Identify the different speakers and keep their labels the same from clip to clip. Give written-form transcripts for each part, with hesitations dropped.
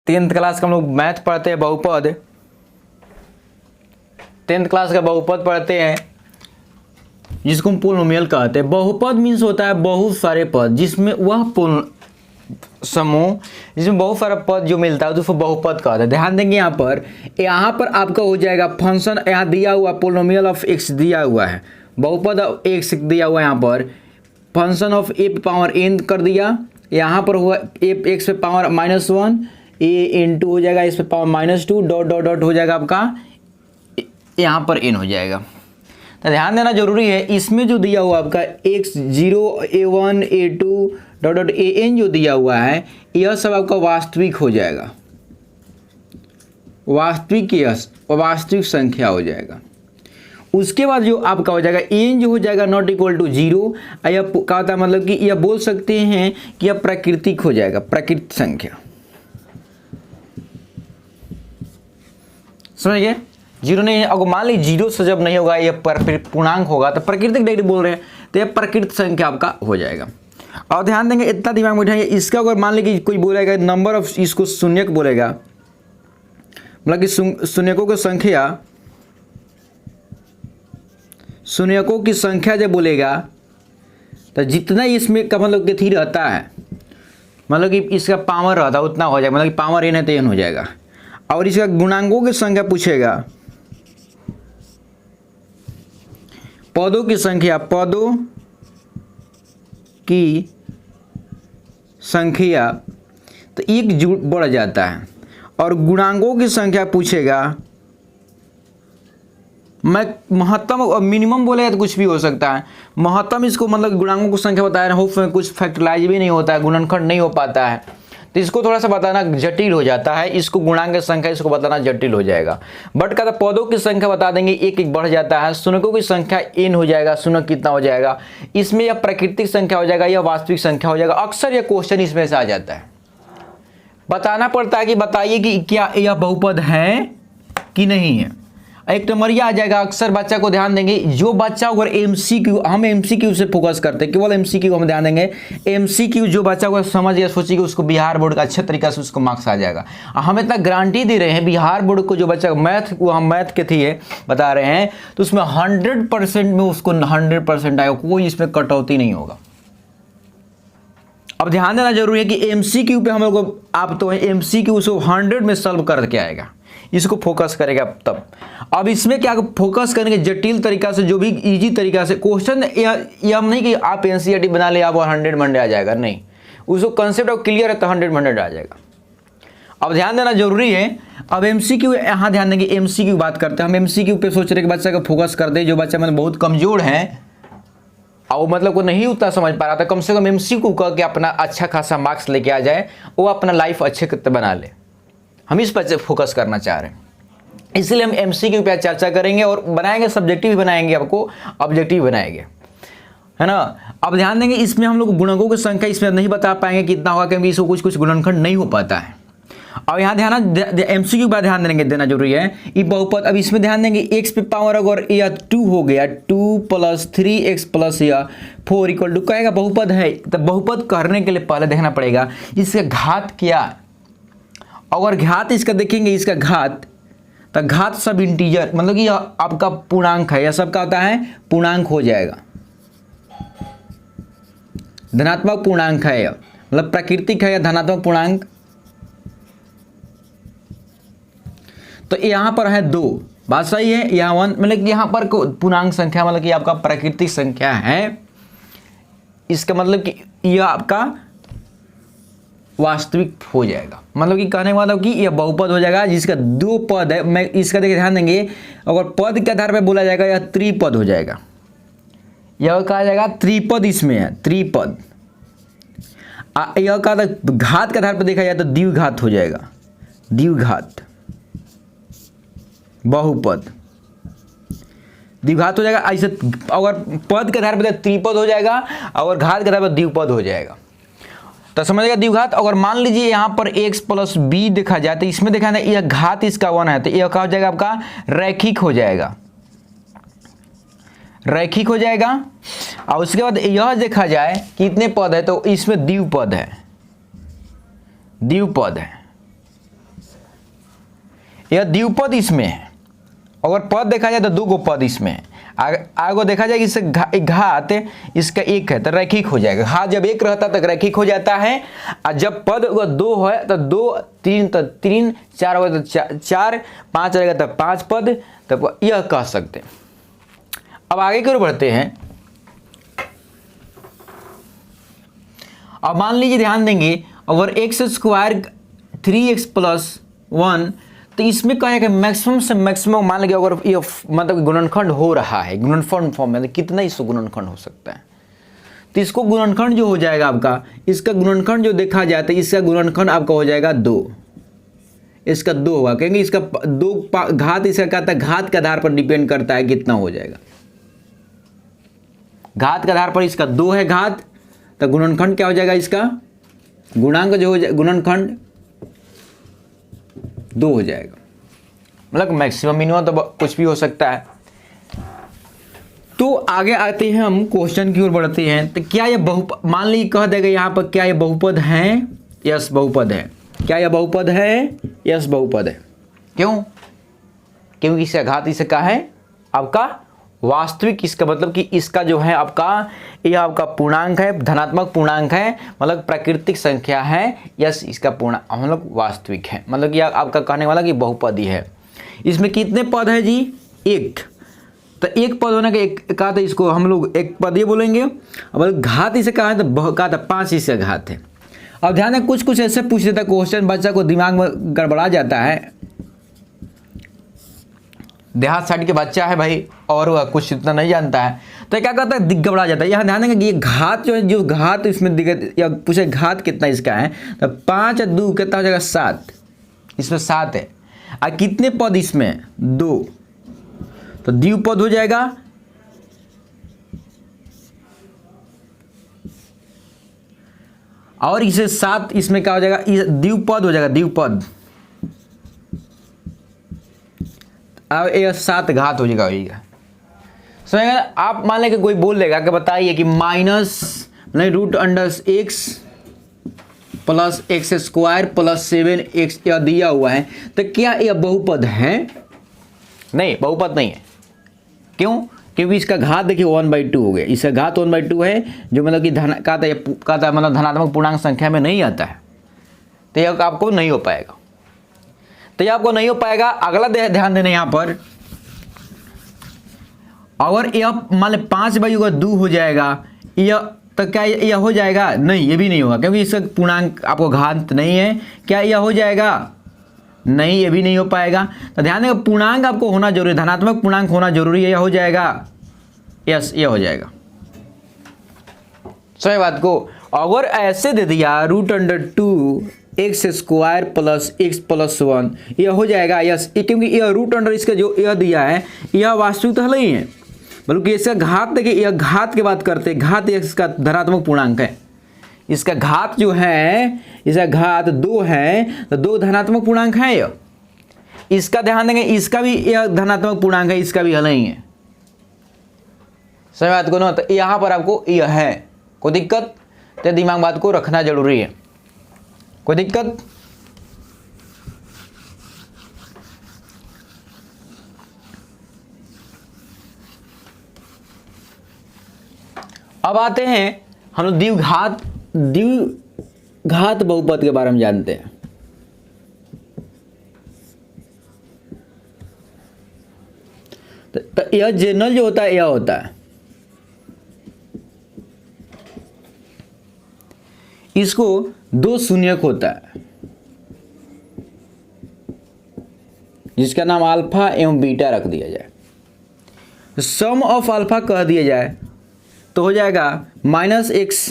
Speaker 1: 10th class का हम लोग मैथ पढ़ते हैं, बहुपद। 10th क्लास का बहुपद पढ़ते हैं जिसको हम पोलिनोमियल कहते हैं। बहुपद मीन्स होता है बहुत सारे पद, जिसमें वह समूह जिसमें बहुत सारा पद जो मिलता है तो उसको बहुपद कहते हैं। ध्यान देंगे यहाँ पर आपका हो जाएगा फंक्शन, यहाँ दिया हुआ पोलिनोमियल ऑफ एक्स दिया हुआ है, बहुपद ऑफ एक्स दिया हुआ है, यहाँ पर फंक्शन ऑफ ए पे पावर एन कर दिया, यहाँ पर हुआ ए एक्स पे पावर -1 ए इंटू हो जाएगा इस पे पावर -2 डॉट डॉट डॉट हो जाएगा आपका यहाँ पर एन हो जाएगा। तो ध्यान देना जरूरी है, इसमें जो दिया हुआ आपका x0 a1 a2 dot dot an जो दिया हुआ है यह सब आपका वास्तविक हो जाएगा, वास्तविक संख्या हो जाएगा। उसके बाद जो आपका हो जाएगा n जो हो जाएगा नॉट इक्वल टू 0, यह क्या होता है मतलब कि यह बोल सकते हैं कि यह प्राकृतिक हो जाएगा, प्राकृतिक संख्या। समझ गए? 0 नहीं है, अगर मान लीजिए 0 से जब नहीं होगा यह पूर्णांक होगा तो प्राकृतिक डायरेक्ट बोल रहे हैं, तो यह प्राकृतिक संख्या आपका हो जाएगा। और ध्यान देंगे इतना दिमाग में बैठाइए, इसका अगर मान लीजिए कोई बोलेगा नंबर ऑफ, इसको शून्यक बोलेगा, मतलब कि शून्यकों की संख्या जब बोलेगा तो जितना इसमें का मतलब कि थी रहता है, मतलब कि इसका पावर रहता है उतना हो जाएगा, मतलब कि पावर एन है तो एन हो जाएगा। और इसका गुणांकों की संख्या पूछेगा, पदों की संख्या, पदों की संख्या तो एक जुड़ बढ़ जाता है। और गुणांकों की संख्या पूछेगा, मैं महत्तम और मिनिमम बोलेगा तो कुछ भी हो सकता है। महत्तम इसको मतलब गुणांकों की संख्या बताया हो, कुछ फैक्टराइज भी नहीं होता है, गुणनखंड नहीं हो पाता है, तो इसको थोड़ा सा बताना जटिल हो जाता है। इसको गुणांक की संख्या इसको बताना जटिल हो जाएगा। बट का पदों की संख्या बता देंगे, एक एक बढ़ जाता है। शून्यकों की संख्या n हो जाएगा, शून्य कितना हो जाएगा, इसमें यह प्राकृतिक संख्या हो जाएगा, यह वास्तविक संख्या हो जाएगा। अक्सर यह क्वेश्चन इसमें से आ जाता है, बताना पड़ता है कि बताइए कि क्या यह बहुपद है कि नहीं है। एक नंबरिया आ जाएगा। अक्सर बच्चा को ध्यान देंगे, जो बच्चा अगर MCQ, हम MCQ से फोकस करते हैं, केवल MCQ हम ध्यान देंगे। MCQ जो बच्चा को समझ या सोचिए उसको बिहार बोर्ड का अच्छे तरीके से उसको मार्क्स आ जाएगा। हम इतना गारंटी दे रहे हैं बिहार बोर्ड को, जो बच्चा मैथ वो हम मैथ के थी बता रहे हैं, तो उसमें 100% में उसको 100% आएगा, कोई इसमें कटौती नहीं होगा। अब ध्यान देना जरूरी है कि MCQ पे हम लोग आप तो MCQ उसको 100 में सॉल्व करके आएगा, इसको फोकस करेगा तब। अब इसमें क्या फोकस करेंगे जटिल तरीका से, जो भी इजी तरीका से क्वेश्चन, यह नहीं कि आप NCERT बना ले आप 100 मंडे आ जाएगा, नहीं, उसको कंसेप्ट ऑफ क्लियर है तो 100 मंडे आ जाएगा। अब ध्यान देना जरूरी है। अब MCQ यहाँ ध्यान देंगे, MCQ बात करते हैं हम। MCQ पे सोच रहे कि बच्चा का फोकस कर दे, जो बच्चा मतलब बहुत कमजोर है और मतलब को नहीं उतना समझ पा रहा था, कम से कम MCQ करके अपना अच्छा खासा मार्क्स लेके आ जाए, वो अपना लाइफ अच्छे बना ले। हम इस पर फोकस करना चाह रहे हैं, इसलिए हम MCQ पे चर्चा करेंगे और बनाएंगे, सब्जेक्टिव भी बनाएंगे, आपको ऑब्जेक्टिव बनाएंगे, है ना। अब ध्यान देंगे, इसमें हम लोग गुणकों की संख्या इसमें नहीं बता पाएंगे कितना होगा, क्योंकि इसको कुछ गुणनखंड नहीं हो पाता है। और यहाँ ध्यान MCQ पर ध्यान देना जरूरी है। ये बहुपद, अब इसमें ध्यान देंगे x पे पावर अगर या 2 हो गया, 2 + 3x + या 4 = कहेगा बहुपद है, तो बहुपद करने के लिए पहले देखना पड़ेगा इसका घात क्या। अगर घात इसका देखेंगे, इसका घात, तो घात सब इंटीजर, मतलब कि आपका पूर्णांक है, यह सब का होता है पूर्णांक हो जाएगा, धनात्मक पूर्णांक है, मतलब प्राकृतिक है या धनात्मक पूर्णांक। तो यहाँ पर है 2, बात सही है, यहाँ 1, मतलब कि यहाँ पर पूर्णांक संख्या मतलब कि आपका प्राकृतिक संख्या है, इसका मतलब कि यह आपका वास्तविक हो जाएगा। मतलब कि कहने का मतलब कि यह बहुपद हो जाएगा जिसका 2 पद है। मैं इसका देखिए ध्यान देंगे, अगर पद के आधार पर बोला जाएगा यह त्रिपद हो जाएगा, यह कहा जाएगा त्रिपद, इसमें है त्रिपद। यह कहा था घात के आधार पर देखा जाए तो द्विघात हो जाएगा, द्विघात बहुपद, द्विघात हो जाएगा। ऐसे अगर पद के आधार पर त्रिपद हो जाएगा, और घात के आधार पर द्विपद हो जाएगा, तो समझिएगा द्विघात। अगर मान लीजिए यहाँ पर x + b देखा जाए, तो इसमें देखा जाए यह घात इसका 1 है, तो यह क्या हो जाएगा आपका रैखिक हो जाएगा, रैखिक हो जाएगा। और उसके बाद यह देखा जाए कितने पद है, तो इसमें द्विपद है, द्विपद है, यह द्विपद इसमें है, अगर पद देखा जाए तो 2 गो पद इसमें है। आगे देखा जाए कि इससे घात इसका 1 है तो रैखिक हो जाएगा। घात जब 1 रहता तक रैखिक हो जाता है, और जब पद 2 है तो 2 3 तो 3 4 होगा तो 4 5 रहेगा तो 5 पद, तब यह कह सकते हैं। अब आगे की ओर बढ़ते हैं। अब मान लीजिए, ध्यान देंगे, अगर एक्स स्क्वायर 3x + 1, तो इसमें क्या है कि मैक्सिमम से मैक्सिमम मान लीजिए अगर ये मतलब गुणनखंड हो रहा है, गुणनफल फॉर्म में, तो कितना इसको गुणनखंड हो सकता है। तो इसको गुणनखंड जो हो जाएगा आपका, इसका गुणनखंड जो देखा जाए तो इसका गुणनखंड आपका हो जाएगा 2, इसका 2 होगा, क्योंकि इसका 2 घात इसका क्या था, घात के आधार पर डिपेंड करता है कितना हो जाएगा। घात के आधार पर इसका 2 है घात, तो गुणनखंड क्या हो जाएगा, इसका गुणांक जो हो जाएगा गुणनखंड 2 हो जाएगा। मतलब मैक्सिमम मिनिमम तो कुछ भी हो सकता है। तो आगे आते हैं हम, क्वेश्चन की ओर बढ़ते हैं। तो क्या ये बहुपद, मान लीजिए कह देगा यहाँ पर, क्या ये बहुपद है? यस बहुपद है। क्या यह बहुपद है? यस बहुपद है। क्यों? क्योंकि इसका घात इसका है आपका वास्तविक, इसका मतलब कि इसका जो है आपका, यह आपका पूर्णांक है, धनात्मक पूर्णांक है, मतलब प्राकृतिक संख्या है। यस, इसका पूर्णांक मतलब वास्तविक है, मतलब कि आपका कहने वाला कि बहुपदी है। इसमें कितने पद है जी? 1। तो 1 पद होने का कहा था, इसको हम लोग एक पद ये बोलेंगे। अब घात इसे कहा है तो कहा था 5 इसका घात है। अब ध्यान दें, कुछ ऐसे पूछ देता है क्वेश्चन, बच्चा को दिमाग में गड़बड़ा जाता है। देहात साइड के बच्चा है भाई, और वह कुछ इतना नहीं जानता है, तो क्या कहता है, घबरा जाता है। यहाँ ध्यान देंगे कि ये घात जो है, जो घात इसमें दिखे या पूछे घात कितना इसका है, तो 5 और 2 कितना हो जाएगा? 7। इसमें 7 है। और कितने पद इसमें? 2, तो द्विपद हो जाएगा। और इसे 7 इसमें क्या हो जाएगा? द्विपद हो जाएगा, द्विपद। अब यह 7 घात हो जाएगा। समझ गए? आप मान लें कि कोई बोल लेगा कि बताइए कि माइनस नहीं √(x + x² + 7x) यह दिया हुआ है, तो क्या यह बहुपद है? नहीं, बहुपद नहीं है। क्यों? क्योंकि इसका घात देखिए 1/2 हो गया। इसका घात 1/2 है, जो मतलब कि कहता है मतलब धनात्मक पूर्णांक संख्या में नहीं आता है, तो यह आपको नहीं हो पाएगा। तो ये आपको नहीं हो पाएगा। अगला ध्यान देना यहाँ पर, अगर यह मान लें 5/2 हो जाएगा, यह तो क्या यह हो जाएगा? नहीं, ये भी नहीं होगा, क्योंकि इसका पूर्णांक आपको घात नहीं है। क्या यह हो जाएगा? नहीं, ये भी नहीं हो पाएगा। तो ध्यान देगा, पूर्णांक आपको होना जरूरी है, धनात्मक पूर्णांक होना जरूरी है। यह हो जाएगा, यस यह हो जाएगा। सही बात को अगर ऐसे दे दिया √(2)x² + x + 1, यह हो जाएगा यस, क्योंकि यह √, इसका जो यह दिया है यह वास्तविक तो नहीं है, बल्कि इसका घात देखिए, यह घात की बात करते हैं। घात इसका धनात्मक पूर्णांक है। इसका घात जो है, इसका घात 2 है, तो 2 धनात्मक पूर्णांक है। यह इसका ध्यान देंगे, इसका भी यह धनात्मक पूर्णांक है, इसका भी हल नहीं है। सही बात को ना, तो यहाँ पर आपको यह है, कोई दिक्कत? तो दिमाग बात को रखना जरूरी है। कोई दिक्कत? अब आते हैं हम लोग द्विघात बहुपद के बारे में जानते हैं। तो यह जनरल जो होता है, यह होता है, इसको 2 शून्यक होता है, जिसका नाम अल्फा एवं बीटा रख दिया जाए। सम ऑफ अल्फा कह दिया जाए तो हो जाएगा -x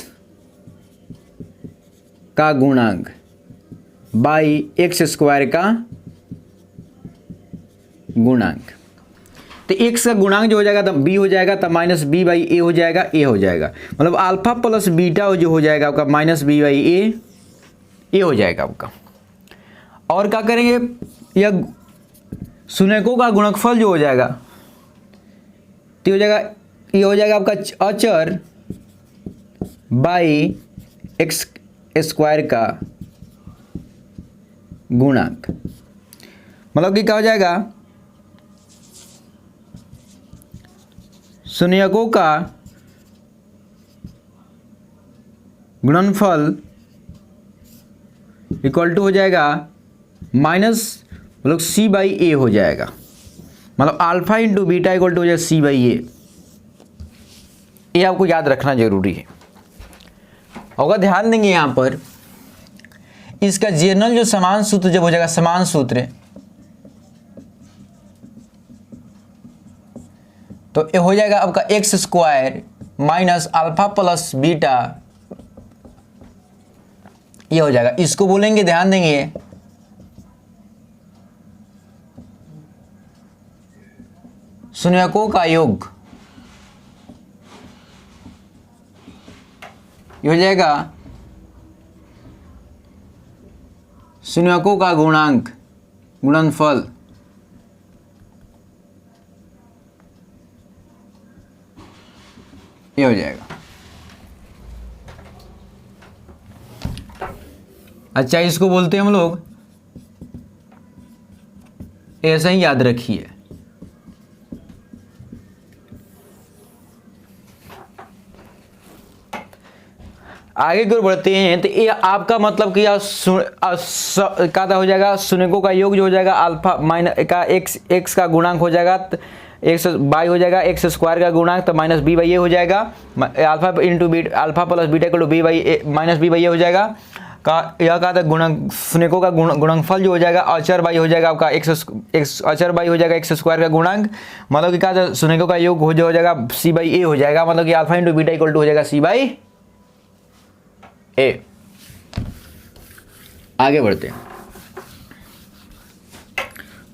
Speaker 1: का गुणांक बाई x² का गुणांक। तो x का गुणांक जो हो जाएगा तब b हो जाएगा, तब -b/a हो जाएगा, a हो जाएगा। मतलब अल्फा प्लस बीटा जो हो जाएगा आपका -b/a, ये हो जाएगा आपका। और क्या करेंगे, यह शून्यकों का गुणनफल जो हो जाएगा, तो हो जाएगा, ये हो जाएगा आपका अचर बाई x² का गुणांक। मतलब कि क्या हो जाएगा, शून्यकों का गुणनफल इक्वल टू हो जाएगा माइनस मतलब सी बाई ए हो जाएगा। मतलब alpha into beta equal to हो जाएगा सी बाई ए। ये आपको याद रखना जरूरी है। अगर ध्यान देंगे यहाँ पर इसका जनरल जो समान सूत्र जब हो जाएगा, समान सूत्र, तो ये हो जाएगा आपका x square minus alpha plus beta, ये हो जाएगा। इसको बोलेंगे, ध्यान देंगे, शून्यकों का योग। ये हो जाएगा शून्यकों का गुणांक, गुणनफल। ये हो जाएगा। अच्छा, इसको बोलते हैं हम लोग, ऐसा ही याद रखिए। आगे की ओर बढ़ते हैं तो ये आपका मतलब कि क्या हो जाएगा, शून्यकों का योग जो हो जाएगा अल्फा माइनस का एक्स का गुणांक हो जाएगा, एक्स बाई हो जाएगा, एक्स स्क्वायर का गुणांक तो माइनस बी बाई ए हो जाएगा। Alpha into b, alpha plus beta equal to b by minus b by a हो जाएगा। का यह कहा था गुणक, शून्यकों का गुणनफल जो हो जाएगा अचर बाई हो जाएगा आपका एक्स अचर बाई हो जाएगा एक्स स्क्वायर का गुणांक। मतलब कि कहा था शून्यकों का योग हो जाएगा सी बाई ए हो जाएगा। मतलब कि alpha into beta equal to हो जाएगा सी बाई ए। आगे बढ़ते हैं।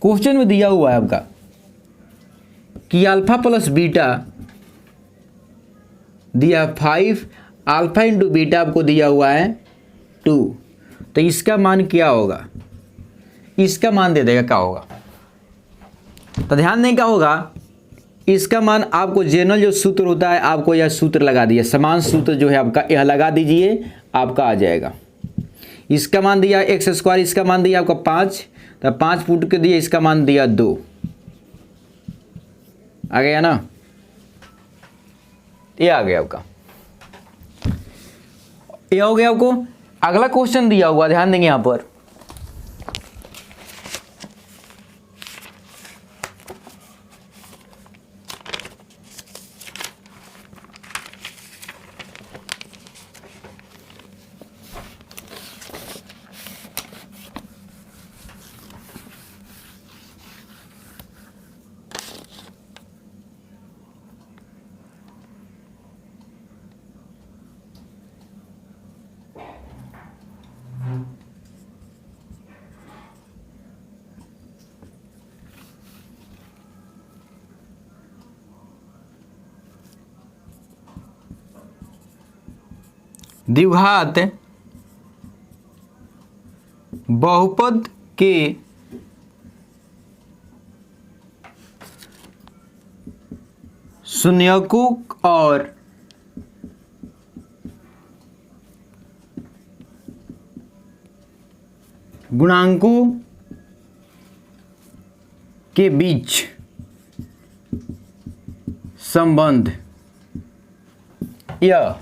Speaker 1: क्वेश्चन में दिया हुआ है आपका कि अल्फा प्लस बीटा दिया 5, अल्फा इंटू बीटा आपको दिया हुआ है 2, तो इसका मान क्या होगा, इसका मान दे देगा क्या होगा। तो ध्यान दें क्या होगा, इसका मान आपको जनरल जो सूत्र होता है आपको यह सूत्र लगा दिया, समान सूत्र जो है आपका यह लगा दीजिए, आपका आ जाएगा। इसका मान दिया एक्स स्क्वायर, इसका मान दिया आपका 5, तो 5 पुट के दिया, इसका मान दिया 2, आ गया ना, ये आ गया आपका, ये हो गया आपको। अगला क्वेश्चन दिया हुआ, ध्यान देंगे यहां पर, द्विघात बहुपद के शून्यकों और गुणांकों के बीच संबंध, यह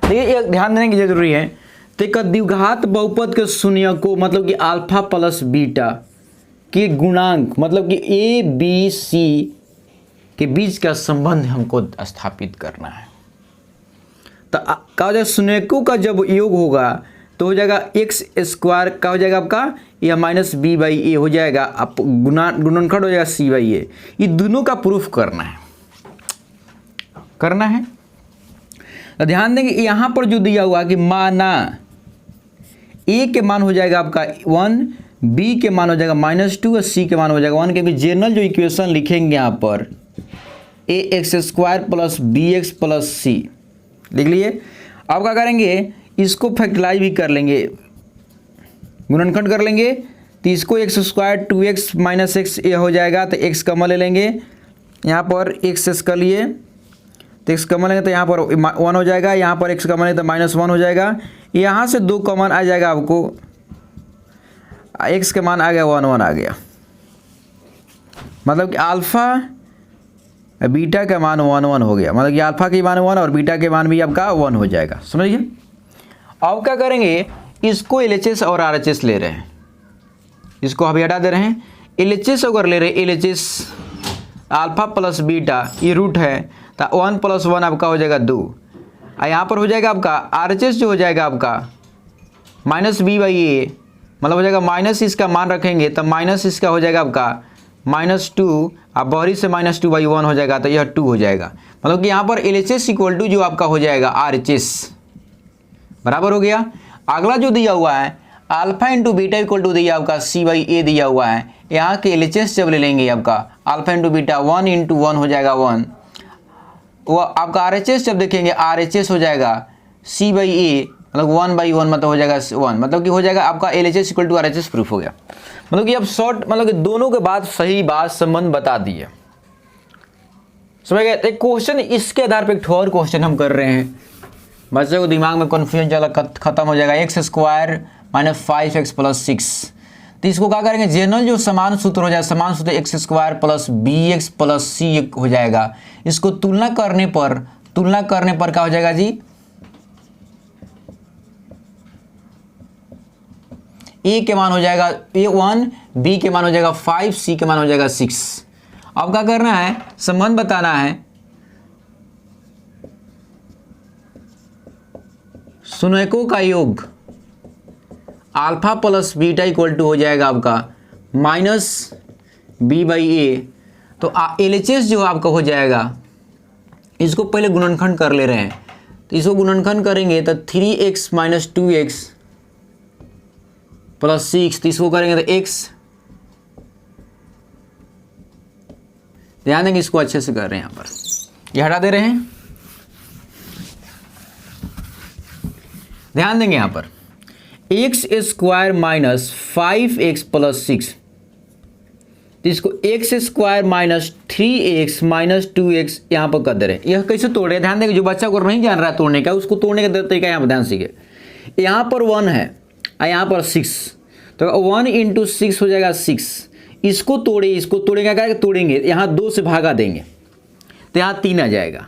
Speaker 1: एक ध्यान देने की जरूरी है। तो एक द्विघात बहुपद के शून्यकों मतलब कि अल्फा प्लस बीटा के गुणांक मतलब कि ए बी सी के बीच का संबंध हमको स्थापित करना है। तो क्या हो जाएगा, शून्यकों का जब योग होगा तो हो जाएगा एक्स स्क्वायर का हो जाएगा आपका या माइनस बी बाई ए हो जाएगा, आप गुणनखंड हो जाएगा सी बाई ए। ये दोनों का प्रूफ करना है। तो ध्यान देंगे यहाँ पर जो दिया हुआ कि माना ए के मान हो जाएगा आपका 1, बी के मान हो जाएगा -2 और सी के मान हो जाएगा 1, क्योंकि जनरल जो इक्वेशन लिखेंगे यहाँ पर a x square plus b x plus c लिख लिए। अब क्या करेंगे, इसको फैक्टराइज भी कर लेंगे, गुणनखंड कर लेंगे। तो इसको x square 2x minus x ये हो जाएगा, तो एक्स कॉमन ले लेंगे, यहाँ पर एक्स कर लिए तो एक्स कॉमन लेंगे तो यहाँ पर 1 हो जाएगा, यहाँ पर एक्स कॉमन लेंगे तो -1 हो जाएगा, यहाँ से 2 कॉमन आ जाएगा आपको, एक्स के मान आ गया 1 1 आ गया, मतलब कि अल्फ़ा बीटा का मान 1 1 हो गया, मतलब कि अल्फ़ा के मान 1 और बीटा के मान भी आपका 1 हो जाएगा, समझिए। अब क्या करेंगे, इसको LHS और RHS ले रहे हैं, इसको अभी हटा दे रहे हैं। LHS अगर ले रहे हैं, LHS अल्फ़ा प्लस बीटा ये रूट है, तो 1 + 1 आपका हो जाएगा 2, और यहाँ पर हो जाएगा आपका RHS जो हो जाएगा आपका -b/a, मतलब हो जाएगा माइनस इसका मान रखेंगे तो माइनस इसका हो जाएगा आपका -2, अब बहरी से -2/1 हो जाएगा, तो यह 2 हो जाएगा, मतलब कि यहाँ पर LHS = जो आपका हो जाएगा RHS बराबर हो गया। अगला जो दिया हुआ है अल्फ़ा × बीटा = दिया आपका c/a दिया हुआ है, यहाँ के LHS जब ले लेंगे आपका अल्फ़ा × बीटा 1 × 1 हो जाएगा 1, वो आपका RHS जब देखेंगे RHS हो जाएगा c/a, मतलब 1/1 मतलब हो जाएगा 1, मतलब कि हो जाएगा आपका LHS = RHS प्रूफ हो गया। मतलब कि अब शॉर्ट मतलब कि दोनों के बाद सही बात संबंध बता दिए, समझ गए। एक क्वेश्चन इसके आधार पर एक और क्वेश्चन हम कर रहे हैं, बच्चे को दिमाग में कन्फ्यूजन चला खत्म हो जाएगा। x² - 5x + 6, तो इसको क्या करेंगे, जनरल जो समान सूत्र हो जाएगा, समान सूत्र x² + bx + c हो जाएगा। इसको तुलना करने पर क्या हो जाएगा जी, a के मान हो जाएगा 1, b के मान हो जाएगा 5, c के मान हो जाएगा 6। अब क्या करना है, संबंध बताना है, सुनयकों का योग अल्फ़ा प्लस बीटा = हो जाएगा आपका -b/a, तो LHS जो आपका हो जाएगा, इसको पहले गुणनखंड कर ले रहे हैं, तो इसको गुणनखंड करेंगे तो 3x - 2x + 6, तो इसको करेंगे तो x, ध्यान देंगे इसको अच्छे से कर रहे हैं, यहाँ पर ये हटा दे रहे हैं, ध्यान देंगे यहाँ पर x² - 5x + 6, तो इसको x² - 3x - 2x यहाँ पर कर दे रहे हैं। यह कैसे तोड़ रहे हैं, ध्यान देंगे, जो बच्चा को नहीं जान रहा है तोड़ने का, उसको तोड़ने का तरीका यहाँ पर ध्यान सीखे। यहाँ पर 1 है और यहाँ पर 6, तो 1 × 6 हो जाएगा 6, इसको तोड़ेंगे, क्या तोड़ेंगे, यहाँ 2 से भागा देंगे तो यहाँ 3 आ जाएगा।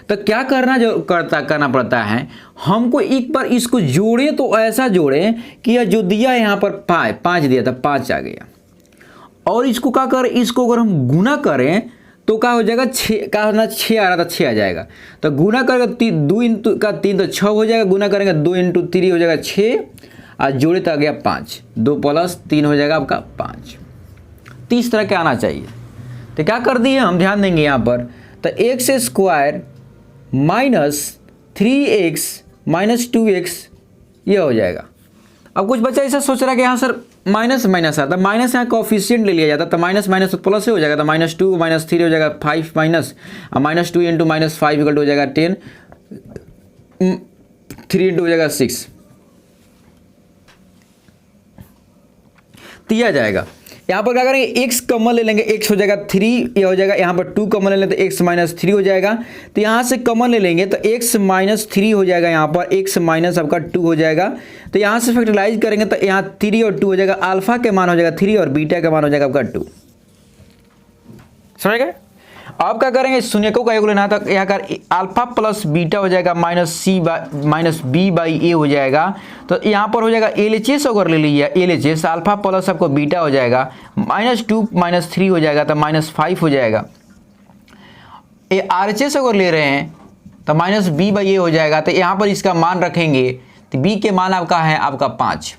Speaker 1: तो क्या करना पड़ता है, हमको एक बार इसको जोड़ें, तो ऐसा जोड़ें कि यह जो दिया यहाँ पर 5 दिया था, 5 आ गया, और इसको क्या करें, इसको अगर हम गुना करें तो क्या हो जाएगा, 6 का होना 6 आ रहा था, 6 आ जाएगा, तो गुना करेंगे 2 × 3 तो 6 हो जाएगा, गुना करेंगे 2 × 3 हो जाएगा 6, और जोड़े तो आ गया 5, 2 + 3 हो जाएगा आपका 5। तो इस तरह के आना चाहिए। तो क्या कर दिए हम, ध्यान देंगे यहाँ पर, तो x² - 3x - 2x ये हो जाएगा। अब कुछ बच्चा ऐसा सोच रहा है कि यहाँ सर माइनस आता, माइनस यहाँ कोफिशिएंट ले लिया जाता, तो माइनस तो प्लस हो जाएगा, तो -2 - 3 हो जाएगा 5 माइनस, और -2 × -5 = हो जाएगा 10, 3 × हो जाएगा 6, तो यह जाएगा। यहाँ पर क्या करेंगे, x कॉमन ले लेंगे, x हो जाएगा 3, ये हो जाएगा, यहाँ पर 2 कॉमन ले लेंगे तो x - 3 हो जाएगा, तो यहाँ से कॉमन ले लेंगे तो x - 3 हो जाएगा, यहाँ पर x - आपका 2 हो जाएगा, तो यहाँ से फैक्टराइज करेंगे तो यहाँ 3 और 2 हो जाएगा, अल्फा के मान हो जाएगा 3 और बीटा का मान हो जाएगा आपका 2, समझ गए। अब क्या करेंगे, शून्यकों का योग लेना था, यहाँ का अल्फा प्लस बीटा हो जाएगा -b/a हो जाएगा, तो यहाँ पर हो जाएगा LHS अगर ले लीजिए, LHS अल्फा प्लस आपको बीटा हो जाएगा, -2 - 3 हो जाएगा तो -5 हो जाएगा। ये RHS अगर ले रहे हैं तो -b/a हो जाएगा, तो यहाँ पर इसका मान रखेंगे, तो b के मान आपका है आपका 5,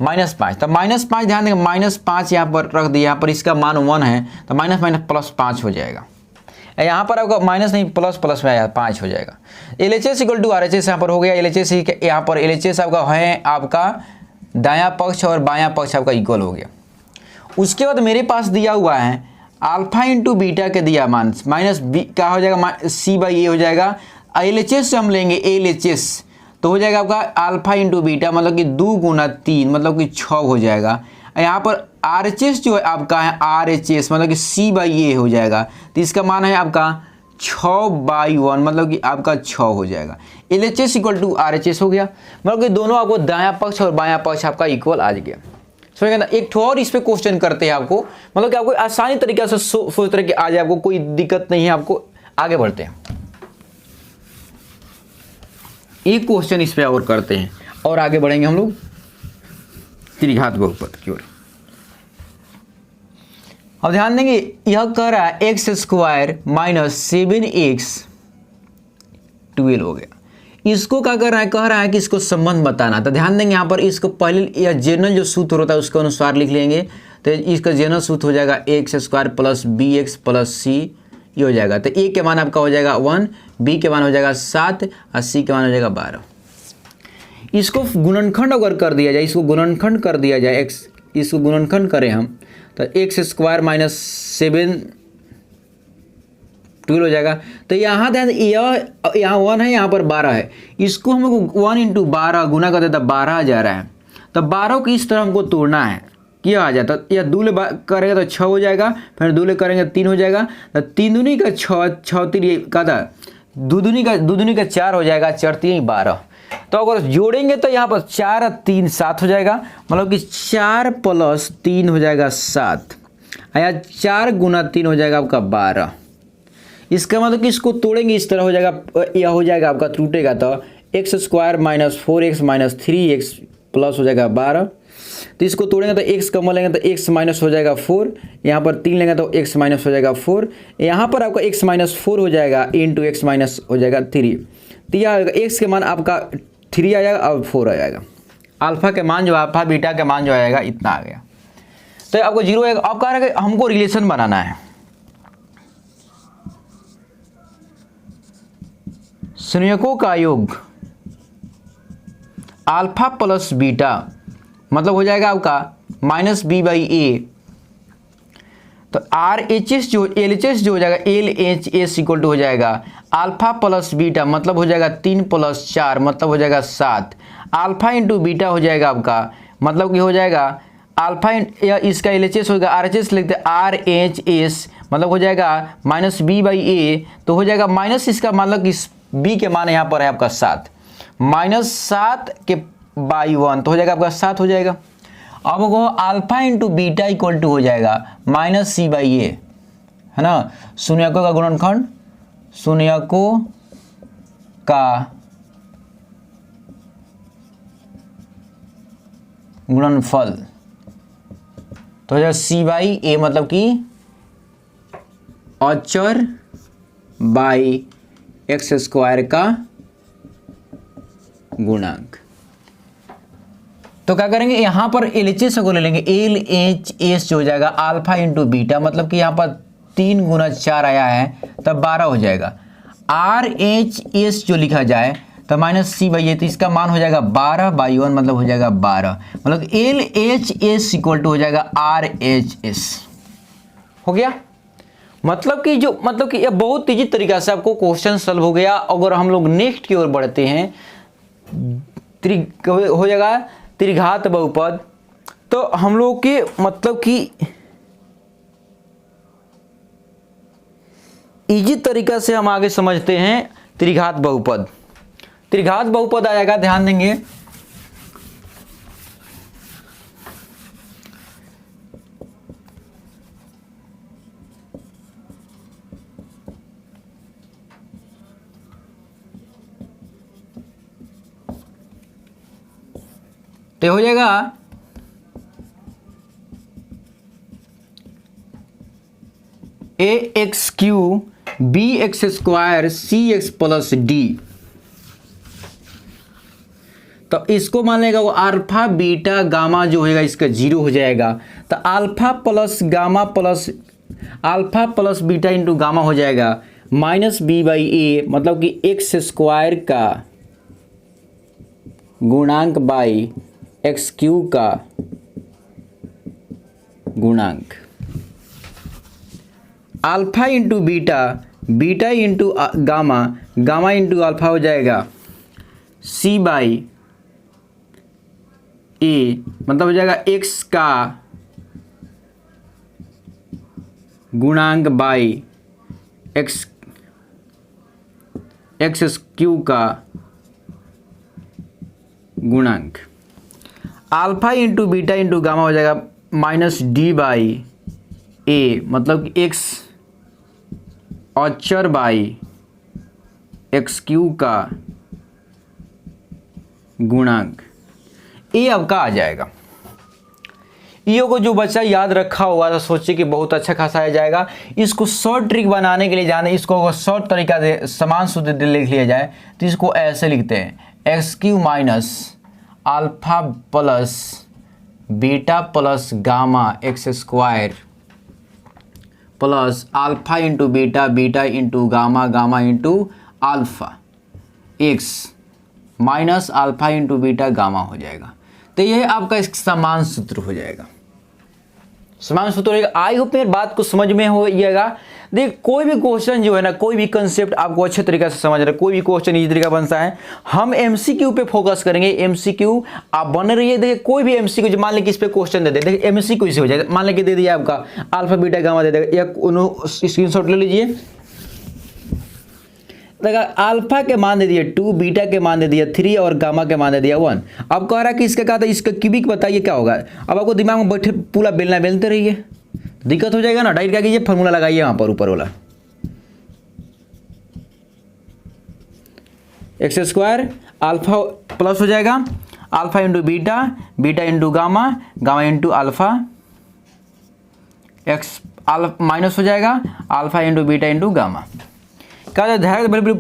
Speaker 1: -5, तो -5 ध्यान देंगे, -5 यहाँ पर रख दिया, यहाँ पर इसका मान 1 है, तो -5 हो जाएगा, यहाँ पर आपका माइनस नहीं प्लस में आया 5 हो जाएगा। LHS = RHS यहाँ पर हो गया, LHS यहाँ पर LHS आपका है आपका दायां पक्ष और बायां पक्ष आपका इक्वल हो गया। उसके बाद मेरे पास दिया हुआ है अल्फा × बीटा के दिया मान -b क्या हो जाएगा, c/a हो जाएगा, LHS से हम लेंगे LHS तो हो जाएगा आपका अल्फा × बीटा, मतलब कि 2 × 3 मतलब कि 6 हो जाएगा। यहाँ पर RHS जो है आपका है RHS मतलब कि c/a हो जाएगा, तो इसका मान है आपका 6/1 मतलब कि आपका 6 हो जाएगा। LHS = RHS हो गया, मतलब कि दोनों आपको दायां पक्ष और बायां पक्ष आपका इक्वल आ गया। समझ गए ना। एक ठो और इस पे क्वेश्चन करते हैं आपको, मतलब कि आपको आसानी तरीके से सोच रहे कि आ जाए, आपको कोई दिक्कत नहीं है। आपको आगे बढ़ते हैं, एक क्वेश्चन इस पे और करते हैं और आगे बढ़ेंगे हम लोग त्रिघात बहुपद की ओर। अब ध्यान देंगे, यह कह रहा है एक्स स्क्वायर माइनस 7x 12 हो गया। इसको क्या कर रहा है, कह रहा है कि इसको संबंध बताना। तो ध्यान देंगे यहाँ पर इसको पहले यह जनरल जो सूत्र होता है उसके अनुसार लिख लेंगे। तो इसका जनरल सूत्र हो जाएगा x square plus b x plus c, ये हो जाएगा। तो ए के मान आपका हो जाएगा 1, बी के मान हो जाएगा 7 और सी के मान हो जाएगा 12। इसको गुणनखंड अगर कर दिया जाए, इसको गुणनखंड कर दिया जाए, एक्स इसको गुणनखंड करें हम, तो एक्स स्क्वायर माइनस 7 12 हो जाएगा। तो यहाँ ध्यान, यहाँ 1 है, यहाँ पर 12 है। इसको हमको 1 इंटू 12 गुना कर देता 12 आ जा रहा है। तो 12 को इस तरह हमको तोड़ना है, क्या आ जाता, या दूले करेंगे तो 6 हो जाएगा, फिर दूले करेंगे 3 हो जाएगा। तो 3 दूनी का 6, 6 3 का था, दो दूनी का 4 हो जाएगा, 4 3 12। तो अगर जोड़ेंगे तो यहाँ पर 4 और 3 7 हो जाएगा, मतलब कि 4 प्लस 3 हो जाएगा 7, या 4 गुना 3 हो जाएगा आपका 12। इसका मतलब कि इसको तोड़ेंगे इस तरह हो जाएगा, यह हो जाएगा आपका टूटेगा तो x square minus 4x minus 3x plus हो जाएगा 12। तो इसको तोड़ेंगे तो एक्स कम लेंगे तो एक्स माइनस हो जाएगा 4, यहाँ पर 3 लेंगे तो एक्स माइनस हो जाएगा 4, यहाँ पर आपका एक्स माइनस 4 हो जाएगा इंटू एक्स माइनस हो जाएगा 3। तो यह आएगा एक्स के मान आपका 3 आ जाएगा और 4 आ जाएगा। अल्फा के मान जो अल्फा बीटा के मान जो आएगा इतना आ गया। तो आपको 0 आएगा। अब कह रहा है कि हमको रिलेशन बनाना है, संयुग्मों का योग अल्फा प्लस बीटा मतलब हो जाएगा आपका माइनस बी बाई ए। तो आर एच एस जो एल एच एस जो हो जाएगा L H S equal to हो जाएगा अल्फा प्लस बीटा मतलब हो जाएगा 3 प्लस 4 मतलब हो जाएगा 7। अल्फा इंटू बीटा हो जाएगा आपका मतलब कि हो जाएगा अल्फा या इसका एल एच एस होगा आर एच एस लिखते आर एच एस मतलब हो जाएगा माइनस बी बाई ए। तो हो जाएगा माइनस इसका मतलब कि बी के मान यहाँ पर है आपका 7, माइनस 7 के बाई 1 तो हो जाएगा आपका 7 हो जाएगा। अब वो alpha into beta equal to हो जाएगा माइनस सी बाई ए, है ना। शून्यकों का गुणनखंड, शून्यकों का गुणनफल तो हो जाएगा सी बाई ए मतलब कि अचर बाई एक्स स्क्वायर का गुणांक। तो क्या करेंगे यहाँ पर एल एच एस को ले लेंगे, एल एच एस जो हो जाएगा अल्फा इंटू बीटा मतलब कि यहाँ पर 3 गुना 4 आया है तब 12 हो जाएगा। आर एच एस जो लिखा जाए तो माइनस सी बाई ए तो इसका मान हो जाएगा 12 बाई 1 मतलब हो जाएगा 12 मतलब L H S equal to हो जाएगा आर एच एस। हो गया मतलब कि जो मतलब कि यह बहुत तेजी तरीका से आपको क्वेश्चन सॉल्व हो गया। अगर हम लोग नेक्स्ट की ओर बढ़ते हैं हो जाएगा त्रिघात बहुपद। तो हम लोग के मतलब कि इजी तरीका से हम आगे समझते हैं त्रिघात बहुपद। त्रिघात बहुपद आएगा, ध्यान देंगे तो हो जाएगा a x q b x square c x plus d. तो इसको मान लेगा वो अल्फा बीटा गामा जो होगा इसका 0 हो जाएगा। तो alpha plus beta into gamma हो जाएगा माइनस बी बाई ए मतलब कि एक्स स्क्वायर का गुणांक बाई एक्स क्यू का गुणांक। Alpha into beta, beta into gamma, gamma into alpha हो जाएगा सी बाई ए मतलब हो जाएगा एक्स का गुणांक बाई एक्स क्यू का गुणांक। Alpha into beta into gamma हो जाएगा -d/a, मतलब कि x अचर बाई x³ का गुणांक। ये आपका आ जाएगा। ये को जो बच्चा याद रखा हुआ था सोचिए कि बहुत अच्छा खासा आ जाएगा। इसको शॉर्ट ट्रिक बनाने के लिए जाने, इसको अगर शॉर्ट तरीका से समान सूत्र लिख लिया जाए तो इसको ऐसे लिखते हैं x³ minus alpha plus beta plus gamma x² plus alpha into beta, beta into gamma, gamma into alpha x minus alpha into beta gamma हो जाएगा। तो यह आपका एक समान सूत्र हो जाएगा, समान सूत्र होगा। आई होप मेरी बात को समझ में होइएगा। देख कोई भी क्वेश्चन जो है ना, कोई भी कंसेप्ट आपको अच्छे तरीके से समझ रहे, कोई भी क्वेश्चन इसी तरीका बनता है। हम एमसीक्यू पे फोकस करेंगे। एमसीक्यू आप बने रहिए। देखिए कोई भी एमसीक्यू जो मान लें कि इस पे क्वेश्चन दे दे, देखिए एमसीक्यू इसे हो जाएगा। मान लें कि दे दिया आपका अल्फा बीटा गामा दे देगा, या स्क्रीनशॉट ले लीजिए। अल्फा के मान दे दिया 2, बीटा के मान दे दिया 3 और गामा के मान दे दिया 1। अब कह रहा है कि इसका क्या था, इसका क्यूबिक बताइए क्या होगा। अब आपको दिमाग में बैठे पूरा बेलना बेलते रहिए, दिक्कत हो जाएगा ना। डायरेक्ट क्या कीजिए, फॉर्मूला लगाइए वहां पर ऊपर वाला x² अल्फा प्लस हो जाएगा alpha into beta, beta into gamma, gamma into alpha, x minus हो जाएगा alpha into beta into gamma. क्या वैल्यू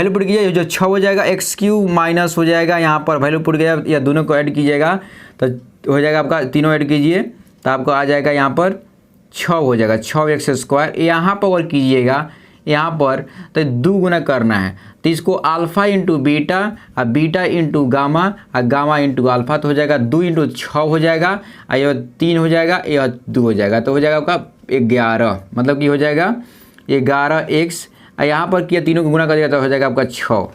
Speaker 1: पुट कीजिए, जो 6 हो जाएगा x³ माइनस हो जाएगा, यहाँ पर वैल्यू पुट किया या दोनों को ऐड कीजिएगा तो हो जाएगा आपका, तीनों ऐड कीजिए तो आपको आ जाएगा यहाँ पर 6 हो जाएगा, 6x²। यहाँ पर और कीजिएगा यहाँ पर तो 2 गुना करना है, तो इसको अल्फा इंटू बीटा और बीटा इंटू गामा और गामा इंटू अल्फा, तो हो जाएगा 2 इंटू 6 हो जाएगा, और यह 3 हो जाएगा, यह 2 हो जाएगा, तो हो जाएगा आपका 11। मतलब कि हो जाएगा 11x, यहाँ पर किया तीनों को गुना कर दिया तो हो जाएगा आपका 6।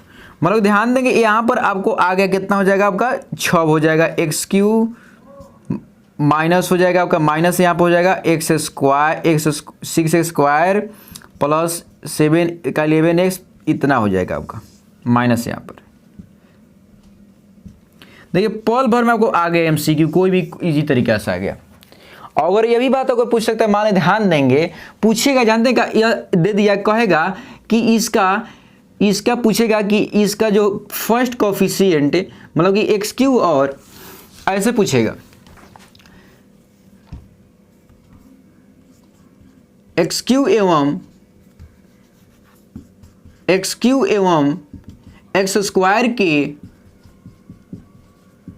Speaker 1: मतलब ध्यान देंगे यहाँ पर आपको आ गया कितना हो जाएगा आपका 6 हो जाएगा। x³ माइनस हो जाएगा आपका, माइनस यहाँ पर हो जाएगा x² 6x² प्लस 7 का 11x, इतना हो जाएगा आपका माइनस यहाँ पर। देखिए पल भर में आपको आ गया एमसीक्यू, कोई भी इजी तरीका से आ गया। अगर ये भी बात अगर पूछ सकता है, मान ध्यान देंगे, पूछेगा जानते हैं क्या, यह दे दिया कहेगा कि इसका पूछेगा कि इसका जो फर्स्ट कोफिशिएंट मतलब कि x³ और ऐसे पूछेगा x³ एवं x² के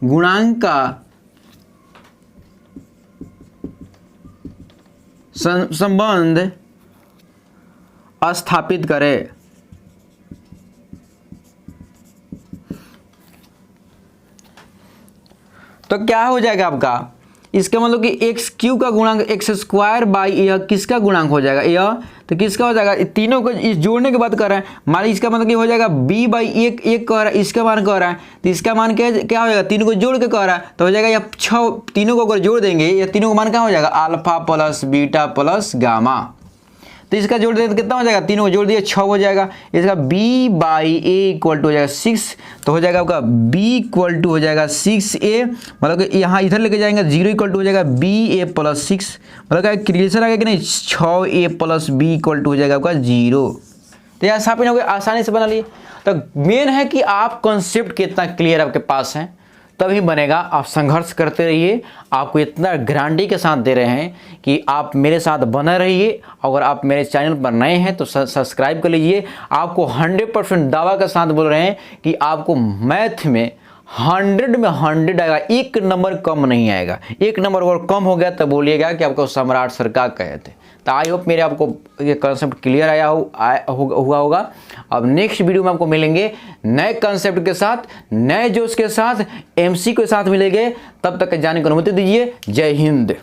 Speaker 1: गुणांक का संबंध स्थापित करें। तो क्या हो जाएगा आपका, इसका मतलब कि x³ का गुणांक x² बाई यह किसका गुणांक हो जाएगा, यह तो किसका हो जाएगा, तीनों को इस जोड़ने की बात कर रहे हैं। मान इसका मतलब कि हो जाएगा b बाई 1 कह रहा है, इसका मान कह रहा है, तो इसका मान क्या हो जाएगा, तीनों को जोड़ के कह रहा है, तो हो जाएगा यह 6, तीनों को अगर जोड़ देंगे या तीनों को मान क्या हो जाएगा, alpha plus beta plus gamma. तो इसका जोड़ दें तो कितना हो जाएगा, तीनों को जोड़ दिए 6 हो जाएगा। इसका b by a equal to हो जाएगा 6, तो हो जाएगा आपका b इक्वल टू हो जाएगा 6a, मतलब कि यहाँ इधर लेके जाएंगे 0 इक्वल टू हो जाएगा ba प्लस 6, मतलब क्या क्लियर आ गया कि नहीं, 6a plus b equal to हो जाएगा आपका 0। तो यह साफ हो गया, आसानी से बना लिए। तो मेन है कि आप कॉन्सेप्ट कितना क्लियर आपके पास है तभी बनेगा। आप संघर्ष करते रहिए, आपको इतना गारंटी के साथ दे रहे हैं कि आप मेरे साथ बने रहिए। अगर आप मेरे चैनल पर नए हैं तो सब्सक्राइब कर लीजिए। आपको 100% दावा के साथ बोल रहे हैं कि आपको मैथ में 100 में 100 आएगा, 1 नंबर कम नहीं आएगा। 1 नंबर अगर कम हो गया तो बोलिएगा कि आपको सम्राट सर का कहे थे। तो आई होप मेरे आपको ये कंसेप्ट क्लियर हुआ होगा। अब नेक्स्ट वीडियो में आपको मिलेंगे नए कंसेप्ट के साथ, नए जोश के साथ, एमसी के साथ मिलेंगे। तब तक जाने की अनुमति दीजिए। जय हिंद।